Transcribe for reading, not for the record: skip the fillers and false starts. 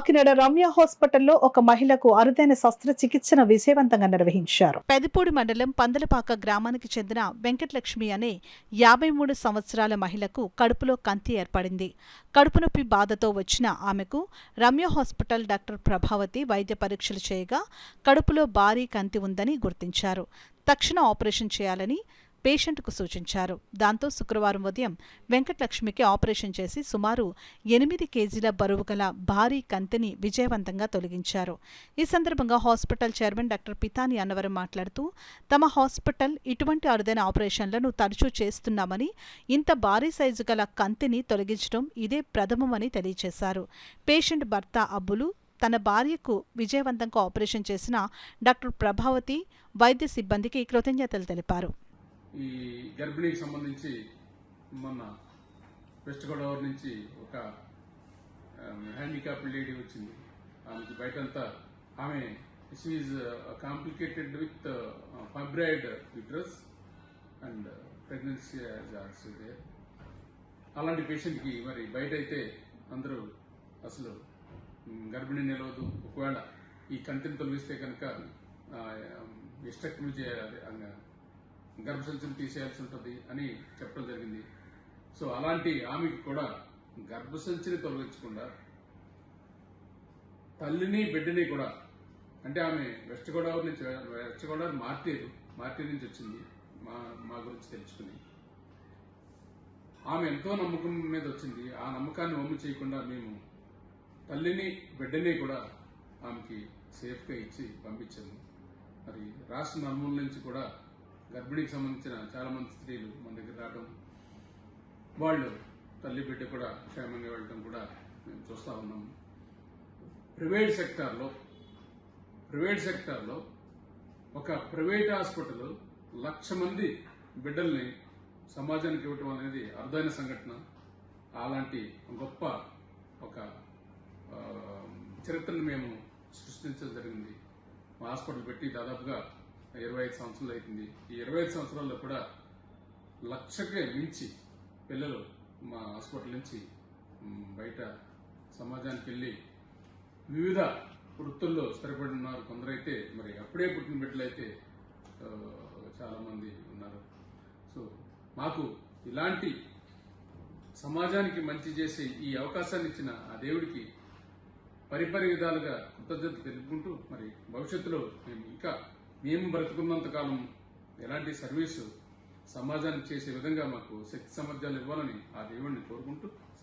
కాకినాడ రమ్య హాస్పిటల్లో ఒక మహిళకు అరుదైన శస్త్రచికిత్సను విజయవంతంగా నిర్వహించారు. పెదపూడి మండలం పందలపాక గ్రామానికి చెందిన వెంకటలక్ష్మి అనే 53 సంవత్సరాల మహిళకు కడుపులో కంతి ఏర్పడింది. కడుపు నొప్పి బాధతో వచ్చిన ఆమెకు రమ్య హాస్పిటల్ డాక్టర్ ప్రభావతి వైద్య పరీక్షలు చేయగా కడుపులో భారీ కంతి ఉందని గుర్తించారు. తక్షణ ఆపరేషన్ చేయాలని పేషెంట్కు సూచించారు. దాంతో శుక్రవారం ఉదయం వెంకటలక్ష్మికి ఆపరేషన్ చేసి సుమారు 8 కేజీల బరువు గల భారీ కంతిని విజయవంతంగా తొలగించారు. ఈ సందర్భంగా hospital chairman doctor Pitani Annavaram మాట్లాడుతూ తమ హాస్పిటల్ ఇటువంటి అరుదైన ఆపరేషన్లను తరచూ చేస్తున్నామని, ఇంత భారీ సైజు గల కంతిని తొలగించడం ఇదే ప్రథమమని తెలియజేశారు. పేషెంట్ భర్త అబ్బులు తన భార్యకు విజయవంతంగా ఆపరేషన్ చేసిన డాక్టర్ ప్రభావతి వైద్య సిబ్బందికి కృతజ్ఞతలు తెలిపారు. ఈ గర్భిణీకి సంబంధించి మొన్న వెస్ట్ గోదావరి నుంచి ఒక హ్యాండిక్యాప్ లేడీ వచ్చింది. ఆమెకి బయటంతా ఆమె she complicated with fibroid uterus and pregnancy also there. అలాంటి పేషెంట్కి మరి బయట అయితే అందరూ అసలు గర్భిణీ నిలవదు, ఒకవేళ ఈ కంటిని తొలగిస్తే కనుక హిస్టెక్టమీ చేయాలి, గర్భసంచిని తీసేయాల్సి ఉంటుంది అని చెప్పడం జరిగింది. సో అలాంటి ఆమెకి కూడా గర్భసంచిని తొలగించకుండా తల్లిని బిడ్డని కూడా, అంటే ఆమె వెస్ట్ గోదావరి మార్టీ నుంచి వచ్చింది. మా గురించి తెలుసుకుని ఆమె ఎంతో నమ్మకం మీద వచ్చింది. ఆ నమ్మకాన్ని వమ్ము చేయకుండా మేము తల్లిని బిడ్డని కూడా ఆమెకి సేఫ్గా ఇచ్చి పంపించాము. మరి రాష్ట్ర నలుమూల నుంచి కూడా గర్భిణీకి సంబంధించిన చాలా మంది స్త్రీలు మన దగ్గర రావడం, వాళ్ళు తల్లి బిడ్డ కూడా క్షేమంగా వెళ్ళడం కూడా మేము చూస్తూ ఉన్నాము. ప్రైవేట్ సెక్టార్లో ఒక ప్రైవేట్ హాస్పిటల్ 1,00,000 మంది బిడ్డల్ని సమాజానికి ఇవ్వటం అనేది అరుదైన సంఘటన. అలాంటి గొప్ప ఒక చరిత్రను మేము సృష్టించడం జరిగింది. మా హాస్పిటల్ పెట్టి దాదాపుగా 25 సంవత్సరాలు అవుతుంది. ఈ 25 సంవత్సరాల్లో కూడా 1,00,000కే మించి పిల్లలు మా హాస్పిటల్ నుంచి బయట సమాజానికి వెళ్ళి వివిధ వృత్తుల్లో స్థిరపడి ఉన్నారు. కొందరైతే మరి అప్పుడే పుట్టిన బిడ్డలు అయితే చాలా మంది ఉన్నారు. సో మాకు ఇలాంటి సమాజానికి మంచి చేసే ఈ అవకాశాన్ని ఇచ్చిన ఆ దేవుడికి పరిపరి విధాలుగా కృతజ్ఞత తెలుపుకుంటూ, మరి భవిష్యత్తులో మేము బ్రతుకున్నంత కాలం ఎలాంటి సర్వీసు సమాజానికి చేసే విధంగా మాకు శక్తి సామర్థ్యాలు ఇవ్వాలని ఆ దేవుడిని కోరుకుంటూ